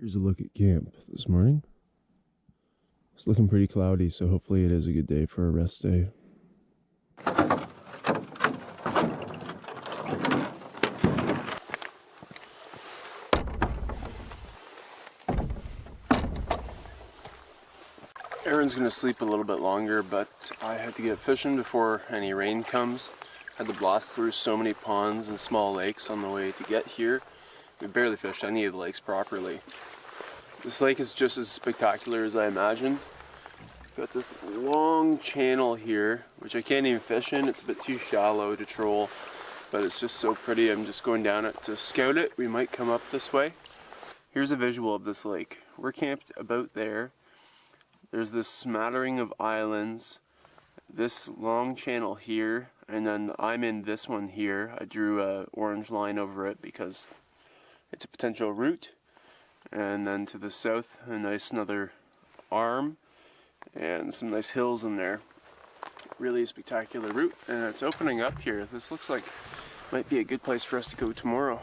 Here's a look at camp this morning. It's looking pretty cloudy, so hopefully it is a good day for a rest day. Erin's gonna sleep a little bit longer, but I had to get fishing before any rain comes. Had to blast through so many ponds and small lakes on the way to get here. We barely fished any of the lakes properly. This lake is just as spectacular as I imagined. Got this long channel here, which I can't even fish in. It's a bit too shallow to troll, but it's just so pretty. I'm just going down it to scout it. We might come up this way. Here's a visual of this lake. We're camped about there. There's this smattering of islands, this long channel here, and then I'm in this one here. I drew an orange line over it because it's a potential route. And then to the south, a nice another arm and some nice hills in there. Really spectacular route, and it's opening up here. This looks like might be a good place for us to go tomorrow.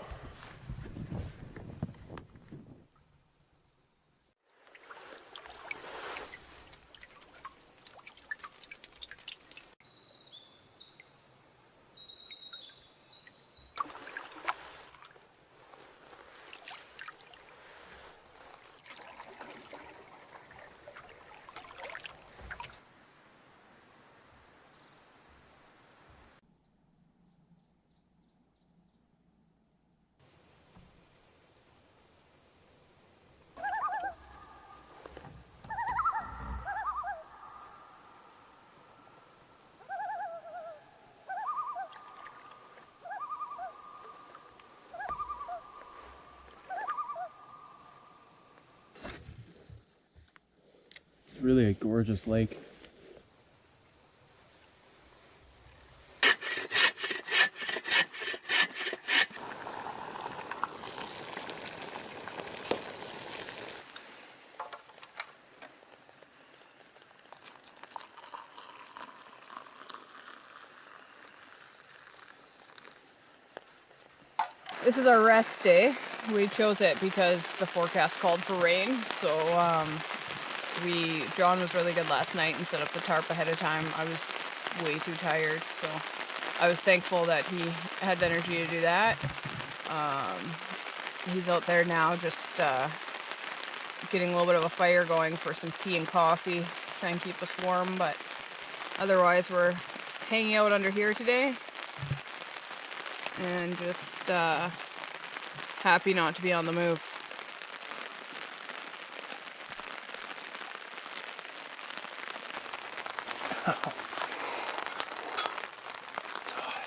Really a gorgeous lake. This is our rest day. We chose it because the forecast called for rain, so John was really good last night and set up the tarp ahead of time. I was way too tired, so I was thankful that he had the energy to do that. He's out there now just getting a little bit of a fire going for some tea and coffee, try and keep us warm, but otherwise we're hanging out under here today and just happy not to be on the move. It's hot.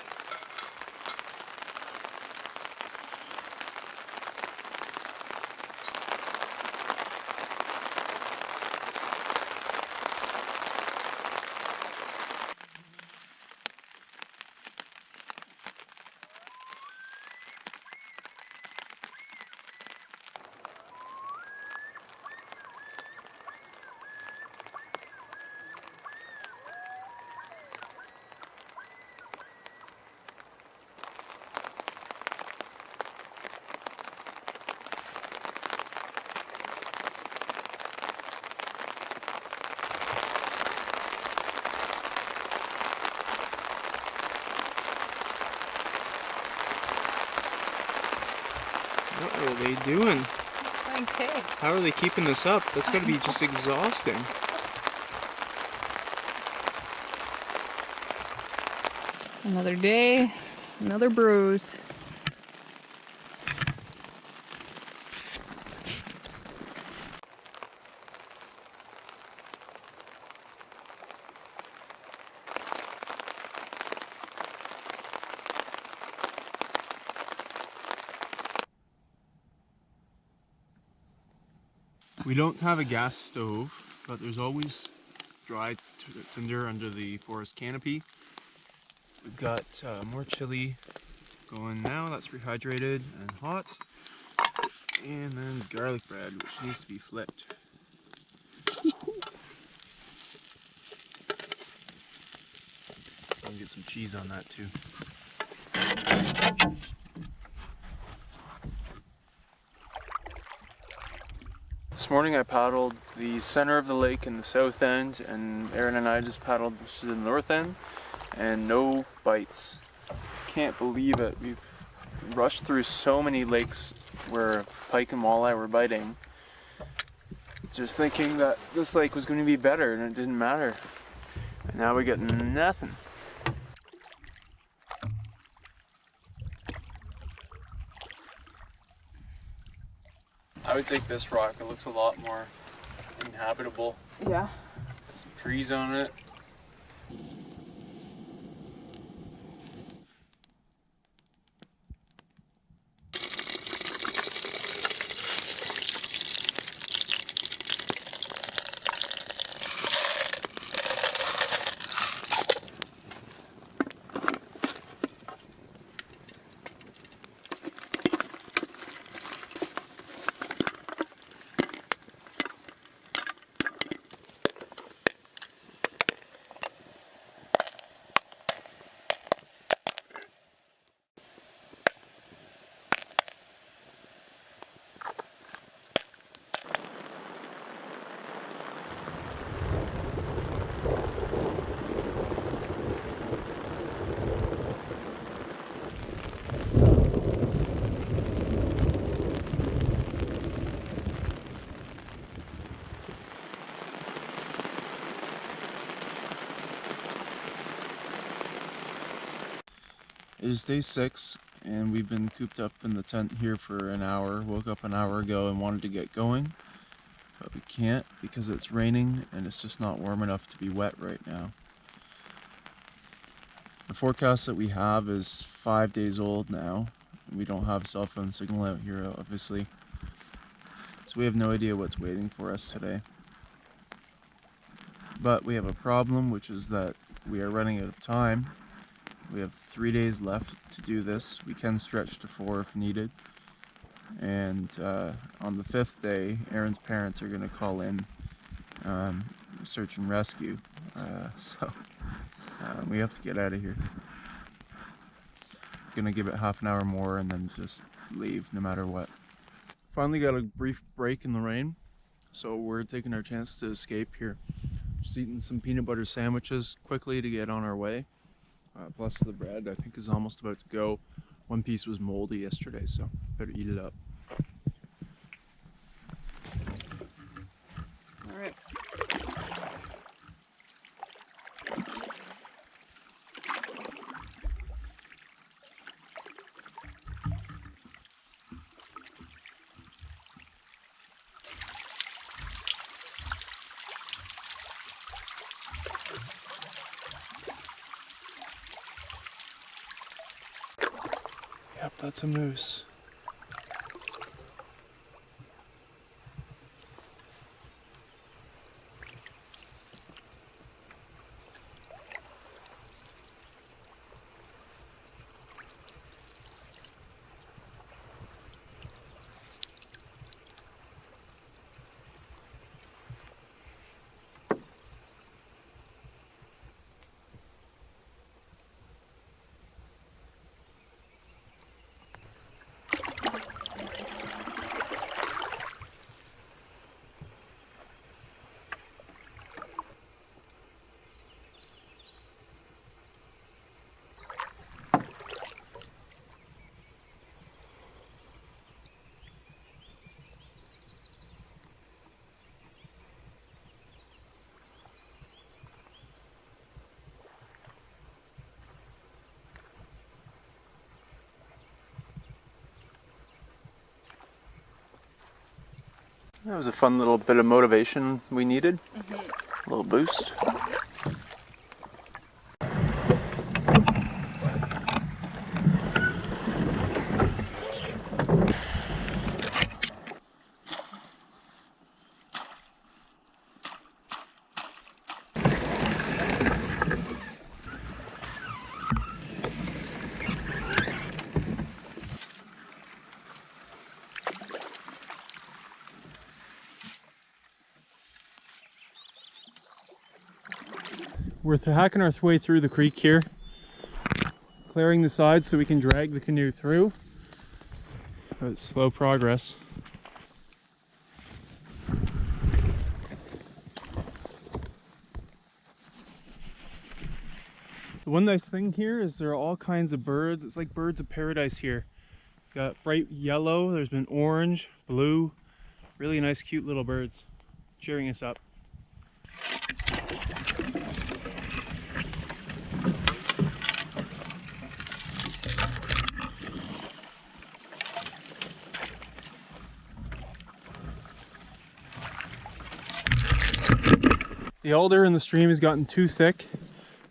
What are they doing? Playing tag. How are they keeping this up? That's got to be just exhausting. Another day, another bruise. We don't have a gas stove, but there's always dry tinder under the forest canopy. We've got more chili going now, that's rehydrated and hot. And then garlic bread, which needs to be flipped. I'll get some cheese on that too. This morning I paddled the center of the lake in the south end, and Erin and I just paddled to the north end, and no bites. Can't believe it. We've rushed through so many lakes where pike and walleye were biting, just thinking that this lake was going to be better, and it didn't matter. And now we get nothing. I would take this rock. It looks a lot more inhabitable. Yeah. Some trees on it. It is day 6, and we've been cooped up in the tent here for an hour. Woke up an hour ago and wanted to get going, but we can't because it's raining and it's just not warm enough to be wet right now. The forecast that we have is 5 days old now. We don't have cell phone signal out here, obviously, so we have no idea what's waiting for us today. But we have a problem, which is that we are running out of time. We have 3 days left to do this. We can stretch to 4 if needed. And on the 5th day, Erin's parents are going to call in search and rescue. So we have to get out of here. Gonna give it half an hour more and then just leave no matter what. Finally got a brief break in the rain, so we're taking our chance to escape here. Just eating some peanut butter sandwiches quickly to get on our way. Plus the bread, I think, is almost about to go. One piece was moldy yesterday, so better eat it up. All right. Yep, that's a moose. That was a fun little bit of motivation we needed. A little boost. We're hacking our way through the creek here, clearing the sides so we can drag the canoe through. But it's slow progress. The one nice thing here is there are all kinds of birds. It's like birds of paradise here. Got bright yellow, there's been orange, blue, really nice cute little birds cheering us up. The alder in the stream has gotten too thick,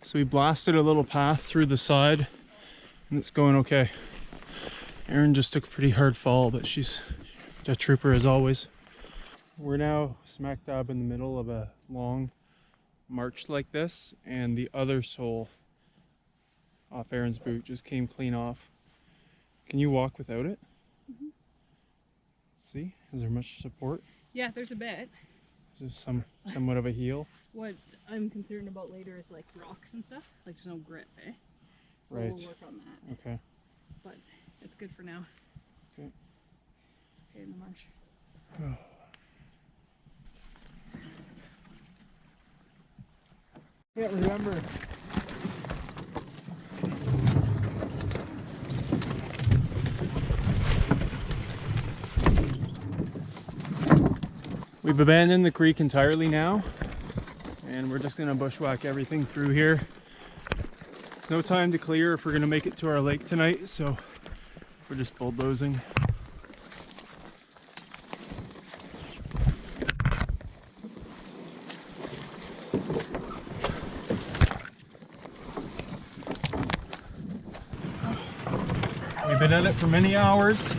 so we blasted a little path through the side and it's going okay. Erin just took a pretty hard fall, but she's a trooper as always. We're now smack dab in the middle of a long march like this, and the other sole off Erin's boot just came clean off. Can you walk without it? Mm-hmm. See, is there much support? Yeah, there's a bit. Is there somewhat of a heel? What I'm concerned about later is like rocks and stuff. Like there's no grip, eh? So Right. we'll work on that. Okay. But it's good for now. Okay. It's okay in the marsh. Can't remember. We've abandoned the creek entirely now, and we're just gonna bushwhack everything through here. No time to clear if we're gonna make it to our lake tonight, so we're just bulldozing. We've been at it for many hours.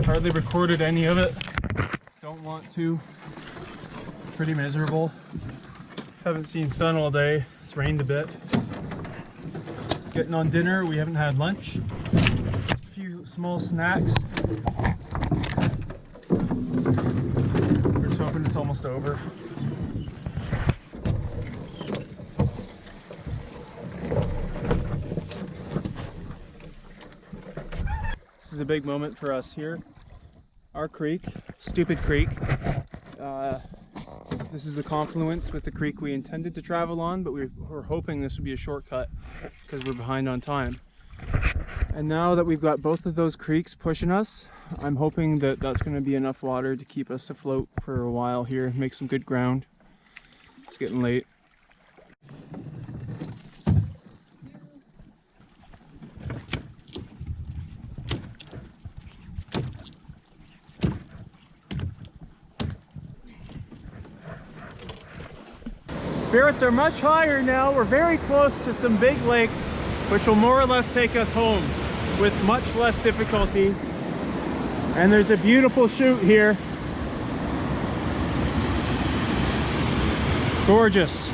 Hardly recorded any of it. Don't want to. Pretty miserable. Haven't seen sun all day. It's rained a bit. It's getting on dinner. We haven't had lunch. Just a few small snacks. We're just hoping it's almost over. This is a big moment for us here. Our creek, Stupid Creek. This is the confluence with the creek we intended to travel on, but we're hoping this would be a shortcut because we're behind on time. And now that we've got both of those creeks pushing us, I'm hoping that that's going to be enough water to keep us afloat for a while here, make some good ground. It's getting late. Spirits are much higher now. We're very close to some big lakes, which will more or less take us home with much less difficulty. And there's a beautiful chute here. Gorgeous.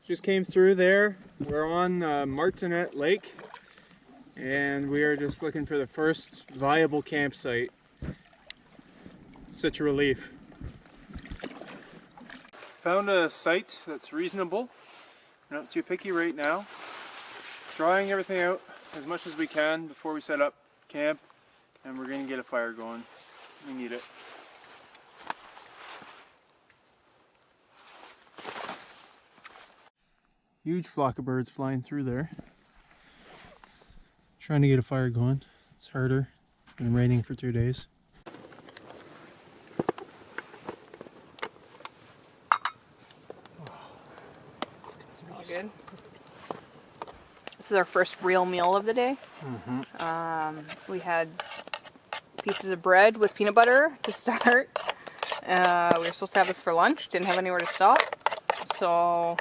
Just came through there. We're on Martinet Lake, and we are just looking for the first viable campsite. Such a relief. Found a site that's reasonable. We're not too picky right now. Drying everything out as much as we can before we set up camp, and we're gonna get a fire going. We need it. Huge flock of birds flying through there. Trying to get a fire going. It's harder. It's been raining for 2 days. Good. This is our first real meal of the day. We had pieces of bread with peanut butter to start. We were supposed to have this for lunch, didn't have anywhere to stop. So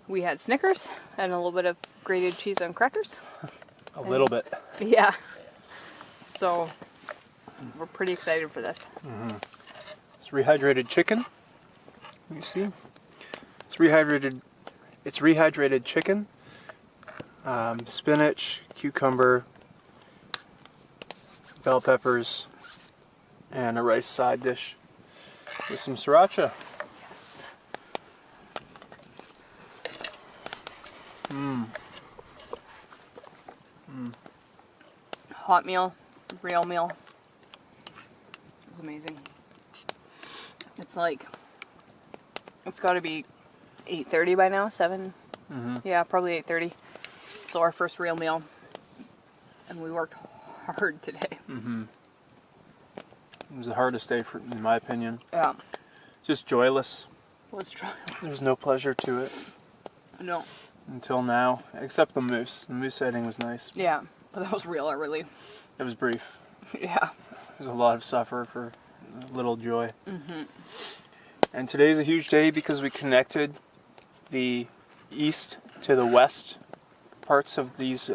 we had Snickers and a little bit of grated cheese and crackers. A little bit. Yeah. So we're pretty excited for this. It's rehydrated chicken. You see? It's rehydrated chicken, spinach, cucumber, bell peppers, and a rice side dish with some sriracha. Yes. Hot meal, real meal. It's amazing. It's like It's got to be 8:30 by now, 7. Yeah, probably 8:30. So our first real meal. And we worked hard today. It was the hardest day, in my opinion. Yeah. Just joyless. Let's try. There was no pleasure to it No. until now, except the moose. The moose sighting was nice. Yeah, but that was real early. It was brief. Yeah. There's a lot of suffer for little joy. And today's a huge day because we connected the east to the west parts of these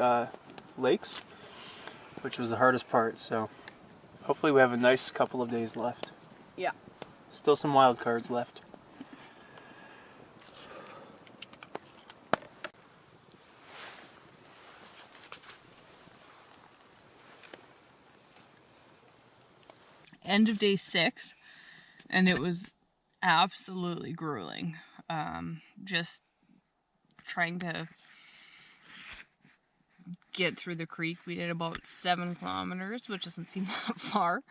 lakes, which was the hardest part. So hopefully we have a nice couple of days left. Yeah. Still some wild cards left. End of day 6, and it was absolutely grueling. Just trying to get through the creek. We did about 7 kilometers, which doesn't seem that far,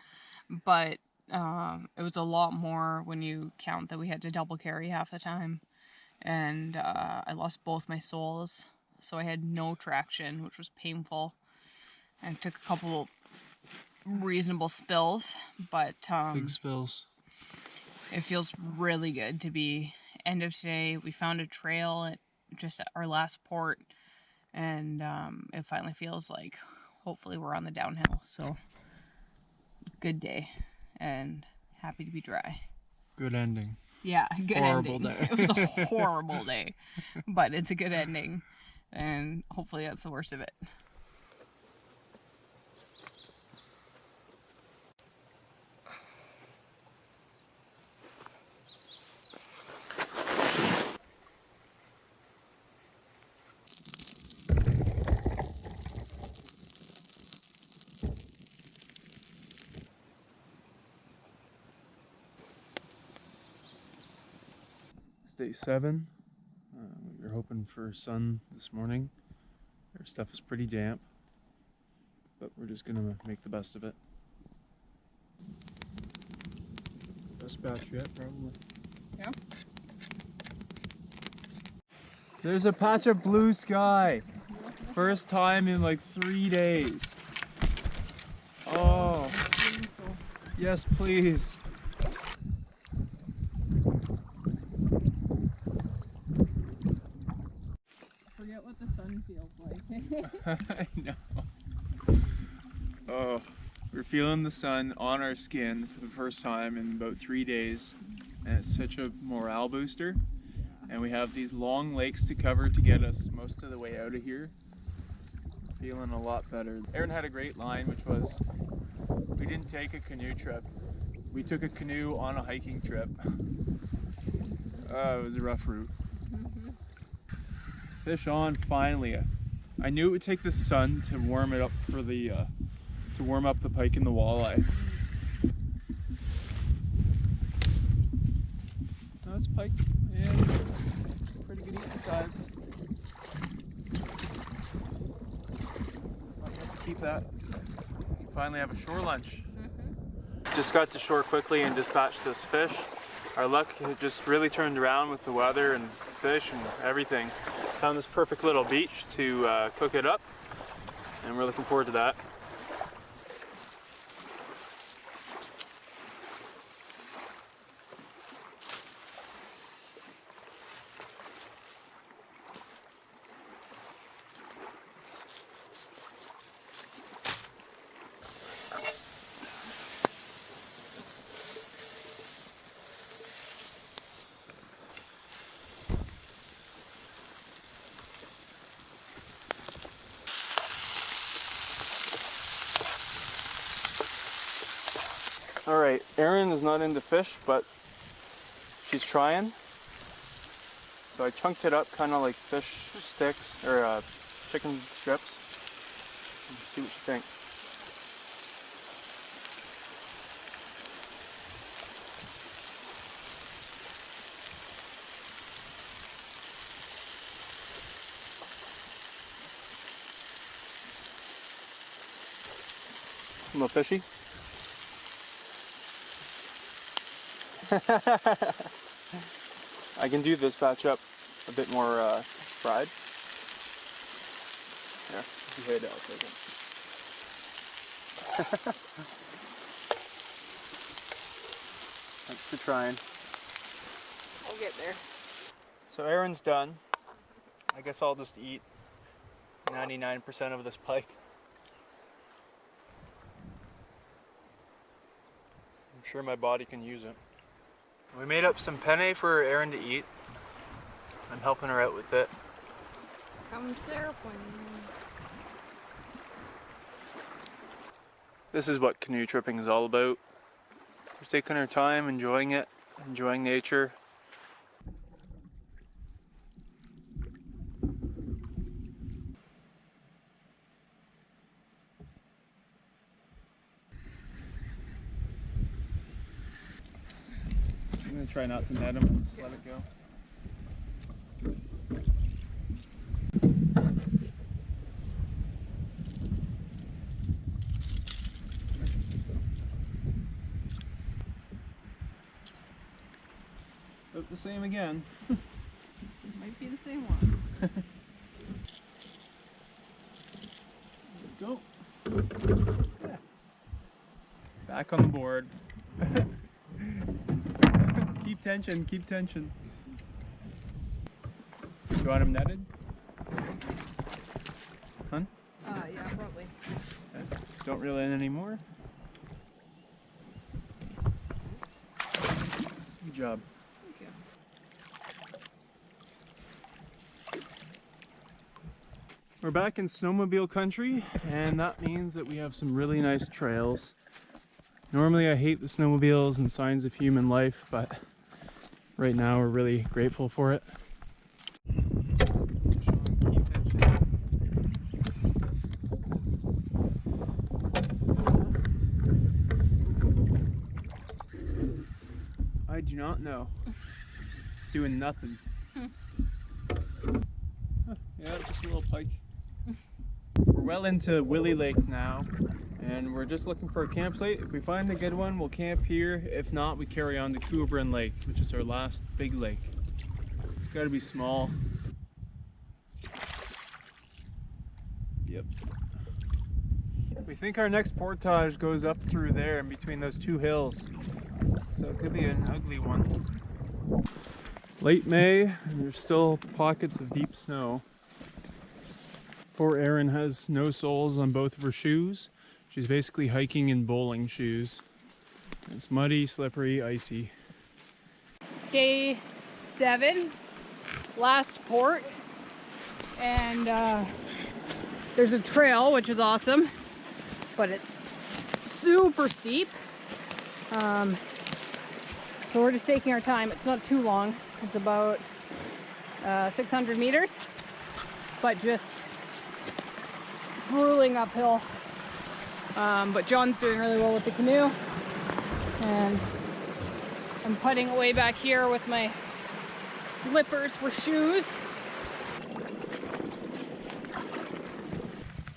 but it was a lot more when you count that we had to double carry half the time. And I lost both my soles, so I had no traction, which was painful. And took a couple reasonable spills, but Big spills. it feels really good to be end of today. We found a trail at just at our last port, and it finally feels like hopefully we're on the downhill. So good day and happy to be dry. Good ending. Yeah, good Horrible ending. day. It was a horrible day, but it's a good ending, and hopefully that's the worst of it. It's day 7. We were hoping for sun this morning. Our stuff is pretty damp, but we're just gonna make the best of it. Best batch yet, probably. Yeah. There's a patch of blue sky. First time in like 3 days. Oh. Yes, please. Forget what the sun feels like. I know. Oh, we're feeling the sun on our skin for the first time in about 3 days, and it's such a morale booster. And we have these long lakes to cover to get us most of the way out of here. Feeling a lot better. Erin had a great line, which was, we didn't take a canoe trip. We took a canoe on a hiking trip. It was a rough route. Fish on finally. I knew it would take the sun to warm it up for the to warm up the pike and the walleye. No, it's pike and pretty good eating size. Might have to keep that. Finally have a shore lunch. Just got to shore quickly and dispatched this fish. Our luck just really turned around with the weather and fish and everything. Found this perfect little beach to cook it up, and we're looking forward to that. Alright, Erin is not into fish, but she's trying. So I chunked it up kind of like fish sticks, or chicken strips. Let's see what she thinks. A little fishy? I can do this batch up a bit more fried. Yeah, if you hit it, I'll take it. Thanks for trying. We'll get there. So Erin's done. I guess I'll just eat 99% of this pike. I'm sure my body can use it. We made up some penne for Erin to eat. I'm helping her out with it. Comes there when... This is what canoe tripping is all about. We're taking our time, enjoying it, enjoying nature. I'm gonna try not to net him, just let it go. About the same again. Might be the same one. Go. Yeah. Back on the board. Keep tension, keep tension. You want him netted? Hun? Yeah, probably. Okay. Don't reel in anymore. Good job. Thank you. We're back in snowmobile country, and that means that we have some really nice trails. Normally I hate the snowmobiles and signs of human life, but right now we're really grateful for it. I do not know. It's doing nothing. Huh, yeah, just a little pike. We're well into Willie Lake now, and we're just looking for a campsite. If we find a good one, we'll camp here. If not, we carry on to Coobran Lake, which is our last big lake. It's got to be small. Yep. We think our next portage goes up through there in between those two hills. So it could be an ugly one. Late May, and there's still pockets of deep snow. Poor Erin has no soles on both of her shoes. She's basically hiking in bowling shoes. It's muddy, slippery, icy. Day 7, last port, and there's a trail, which is awesome, but it's super steep. So we're just taking our time. It's not too long. It's about 600 meters, but just grueling uphill. But John's doing really well with the canoe, and I'm putting away back here with my slippers for shoes.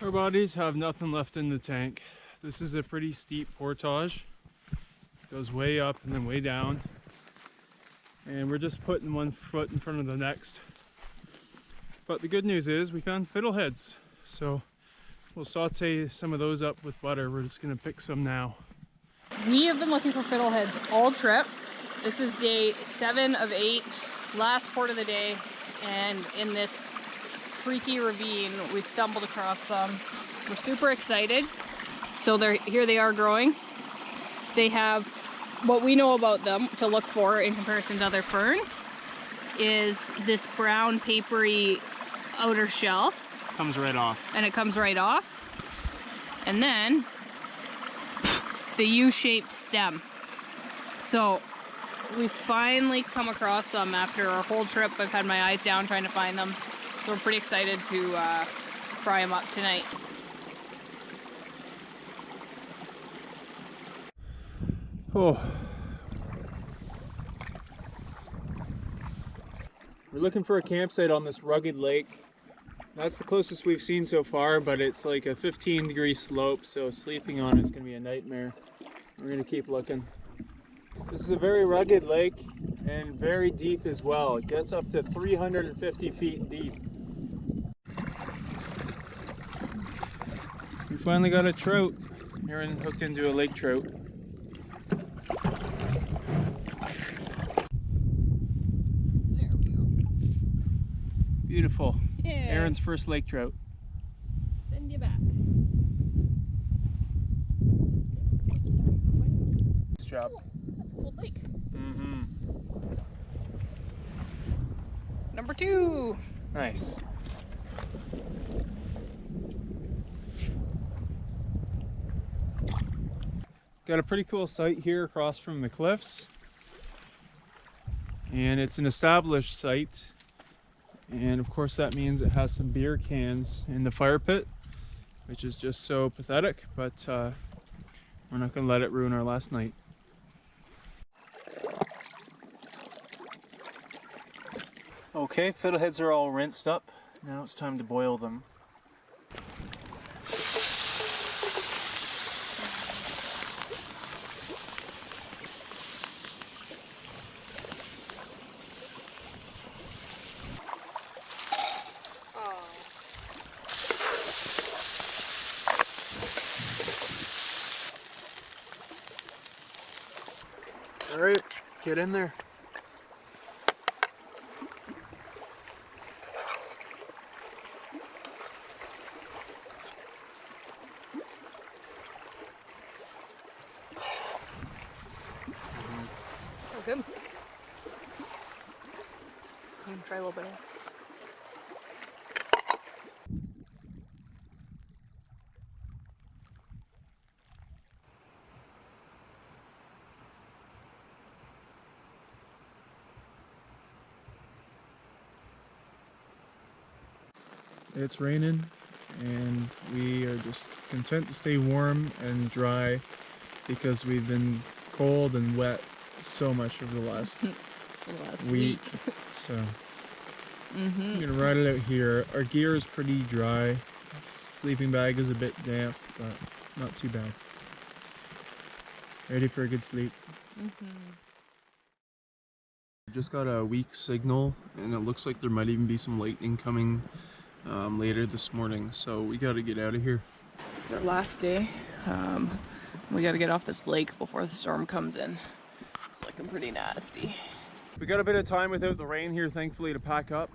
Our bodies have nothing left in the tank. This is a pretty steep portage. It goes way up and then way down. And we're just putting one foot in front of the next. But the good news is we found fiddleheads. So we'll saute some of those up with butter. We're just gonna pick some now. We have been looking for fiddleheads all trip. This is day 7 of 8, last port of the day, and in this freaky ravine we stumbled across some. We're super excited. So here they are growing. They have, what we know about them to look for in comparison to other ferns is this brown papery outer shell. Comes right off. And it comes right off. And then the U-shaped stem. So we finally come across some after our whole trip. I've had my eyes down trying to find them. So we're pretty excited to fry them up tonight. Oh. We're looking for a campsite on this rugged lake. That's the closest we've seen so far, but it's like a 15-degree slope, so sleeping on it's gonna be a nightmare. We're gonna keep looking. This is a very rugged lake. and very deep as well. It gets up to 350 feet deep. We finally got a trout. Erin hooked into a lake trout. There we go. Beautiful. Yeah. Erin's first lake trout. Send you back. Nice job. Oh, that's a cold lake. Mm-hmm. Number 2. Nice. Got a pretty cool site here across from the cliffs. And it's an established site. And of course that means it has some beer cans in the fire pit, which is just so pathetic, but we're not gonna let it ruin our last night. Okay, fiddleheads are all rinsed up. Now it's time to boil them. All right, get in there. Oh, good. I'm gonna try a little bit of this. It's raining and we are just content to stay warm and dry because we've been cold and wet so much over the last week. So I'm gonna ride it out here. Our gear is pretty dry. Sleeping bag is a bit damp, but not too bad. Ready for a good sleep. Just got a weak signal and it looks like there might even be some lightning coming later this morning, so we got to get out of here. It's our last day. We got to get off this lake before the storm comes in. It's looking pretty nasty. We got a bit of time without the rain here, thankfully, to pack up,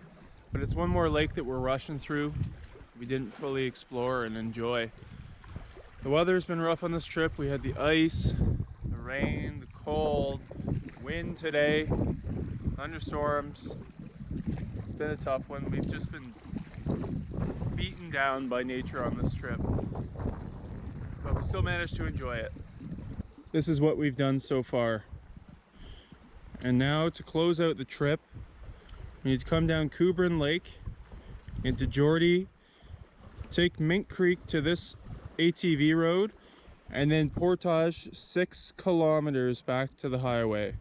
but it's one more lake that we're rushing through. We didn't fully explore and enjoy. The weather's been rough on this trip. We had the ice, the rain, the cold, wind today, thunderstorms. It's been a tough one. We've just been beaten down by nature on this trip, but we still managed to enjoy it. This is what we've done so far. And now to close out the trip, we need to come down Kubrin Lake into Geordie, take Mink Creek to this ATV road, and then portage 6 kilometers back to the highway.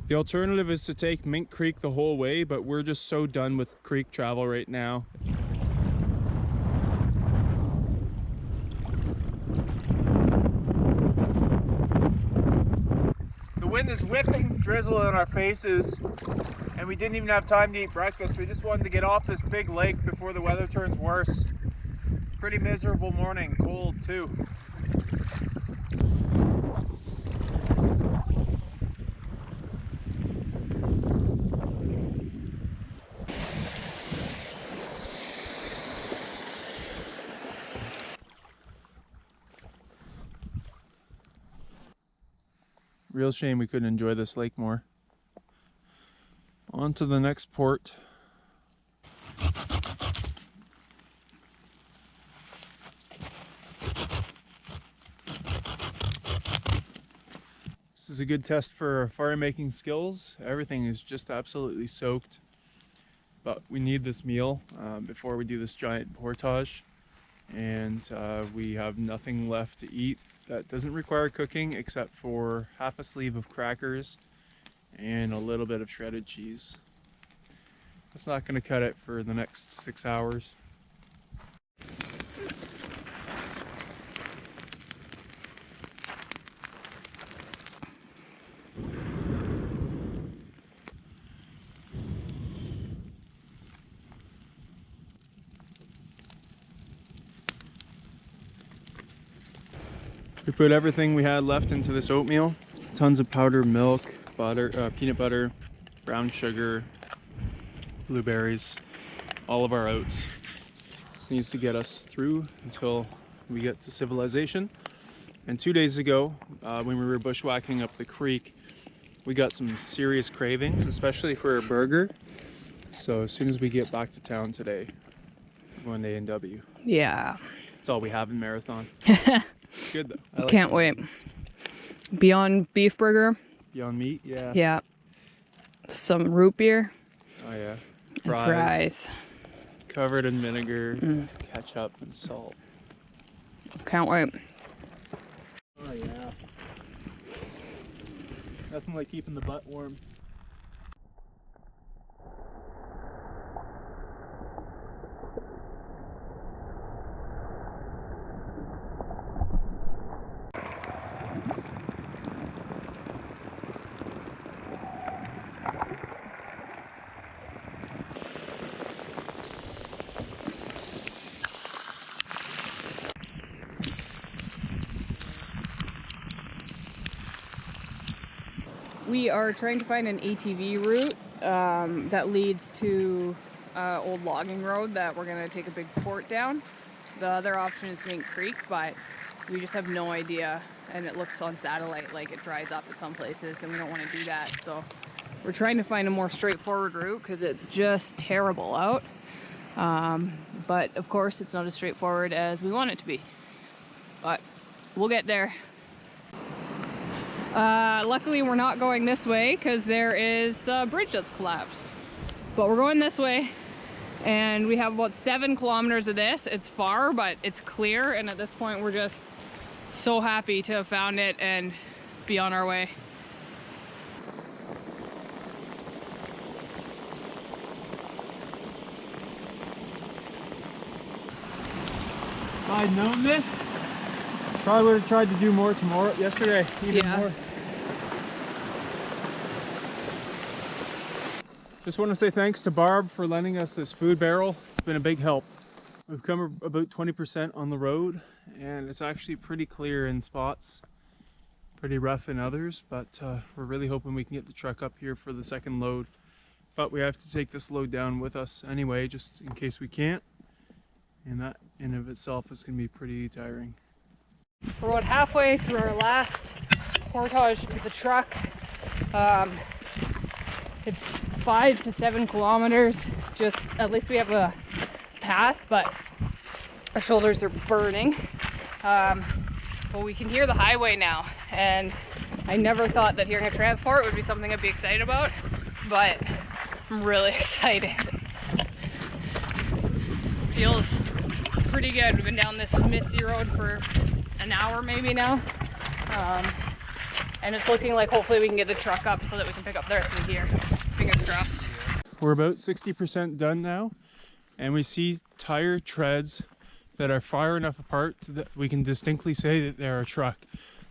The alternative is to take Mink Creek the whole way, but we're just so done with creek travel right now. The wind is whipping drizzle in our faces, and we didn't even have time to eat breakfast. We just wanted to get off this big lake before the weather turns worse. Pretty miserable morning, cold too. Real shame we couldn't enjoy this lake more. On to the next port. This is a good test for fire making skills. Everything is just absolutely soaked. But we need this meal before we do this giant portage. And we have nothing left to eat that doesn't require cooking except for half a sleeve of crackers and a little bit of shredded cheese. That's not going to cut it for the next 6 hours. We put everything we had left into this oatmeal. Tons of powdered milk, butter, peanut butter, brown sugar, blueberries, all of our oats. This needs to get us through until we get to civilization. And 2 days ago, when we were bushwhacking up the creek, we got some serious cravings, especially for a burger. So as soon as we get back to town today, we're going to A&W. Yeah. That's all we have in Marathon. Good though. I like Can't it. wait. Beyond beef burger. Beyond meat, yeah. Yeah. Some root beer. Oh yeah. And fries. Covered in vinegar, ketchup, and salt. Can't wait. Oh yeah. Nothing like keeping the butt warm. We are trying to find an ATV route that leads to old logging road that we're gonna take a big fort down. The other option is Mink Creek, but we just have no idea, and it looks on satellite like it dries up at some places, and we don't want to do that. So we're trying to find a more straightforward route because it's just terrible out. But of course, it's not as straightforward as we want it to be. But we'll get there. Luckily we're not going this way because there is a bridge that's collapsed. But we're going this way, and we have about 7 kilometers of this. It's far, but it's clear, and at this point we're just so happy to have found it and be on our way. If I'd known this, probably would have tried to do more yesterday, even more. Just want to say thanks to Barb for lending us this food barrel. It's been a big help. We've come about 20% on the road, and it's actually pretty clear in spots, pretty rough in others, but we're really hoping we can get the truck up here for the second load. But we have to take this load down with us anyway, just in case we can't. And that in of itself is going to be pretty tiring. We're about halfway through our last portage to the truck. It's 5 to 7 kilometers. Just at least we have a path, but our shoulders are burning. But we can hear the highway now, and I never thought that hearing a transport would be something I'd be excited about, but I'm really excited. Feels pretty good. We've been down this misty road for an hour maybe now, and it's looking like hopefully we can get the truck up so that we can pick up the rest of the gear. Fingers crossed. We're about 60% done now, and we see tire treads that are far enough apart that we can distinctly say that they're a truck.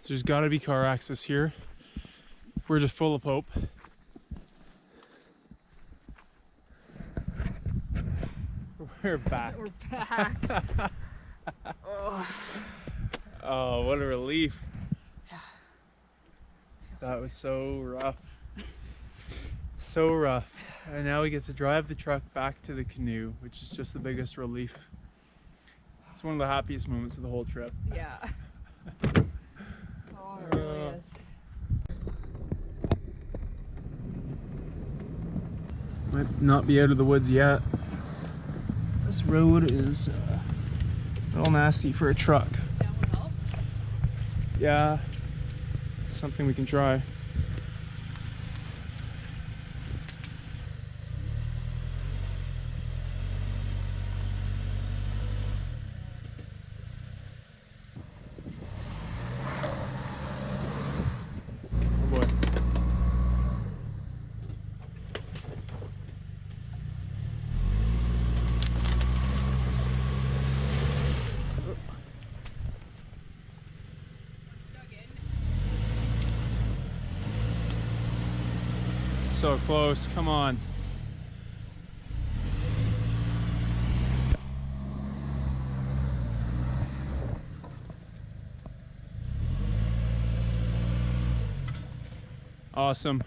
So there's got to be car access here. We're just full of hope. We're back. We're back. Oh, what a relief. That was so rough. So rough. And now we get to drive the truck back to the canoe, which is just the biggest relief. It's one of the happiest moments of the whole trip. Yeah. Oh, it really is. Might not be out of the woods yet. This road is a little nasty for a truck. That would help. Yeah, something we can try. Oh boy. So close, come on. Awesome.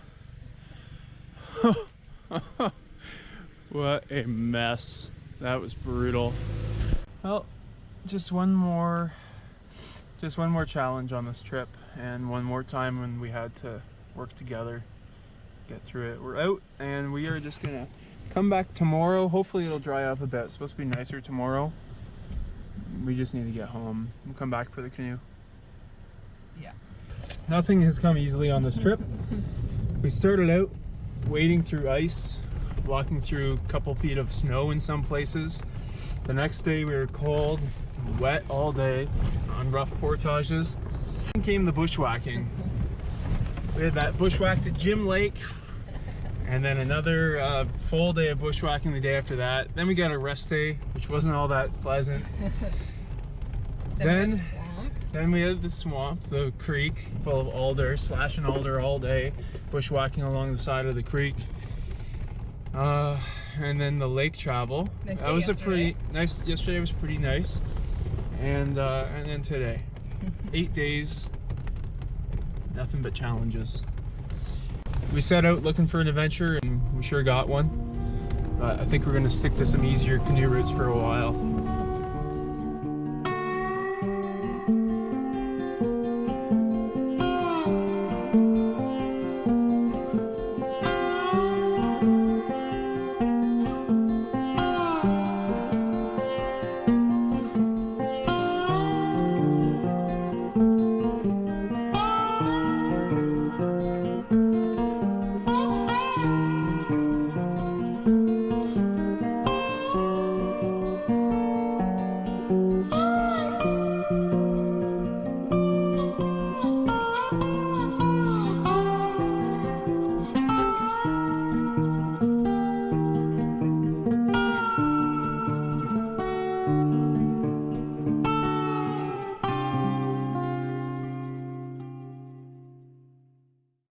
What a mess. That was brutal. Well, just one more challenge on this trip, and one more time when we had to work together, get through it. We're out, and we are just gonna come back tomorrow. Hopefully it'll dry up a bit. It's supposed to be nicer tomorrow. We just need to get home. We'll come back for the canoe. Yeah. Nothing has come easily on this trip. We started out wading through ice, walking through a couple feet of snow in some places. The next day we were cold, wet all day on rough portages. Then came the bushwhacking. We had that bushwhacked at Jim Lake, and then another full day of bushwhacking the day after that. Then we got a rest day, which wasn't all that pleasant. Then we had the swamp, the creek full of alder, slashing alder all day, bushwhacking along the side of the creek. And then the lake travel. Nice That day was yesterday. a pretty nice. Yesterday was pretty nice, and then today, 8 days, nothing but challenges. We set out looking for an adventure, and we sure got one. But I think we're gonna stick to some easier canoe routes for a while.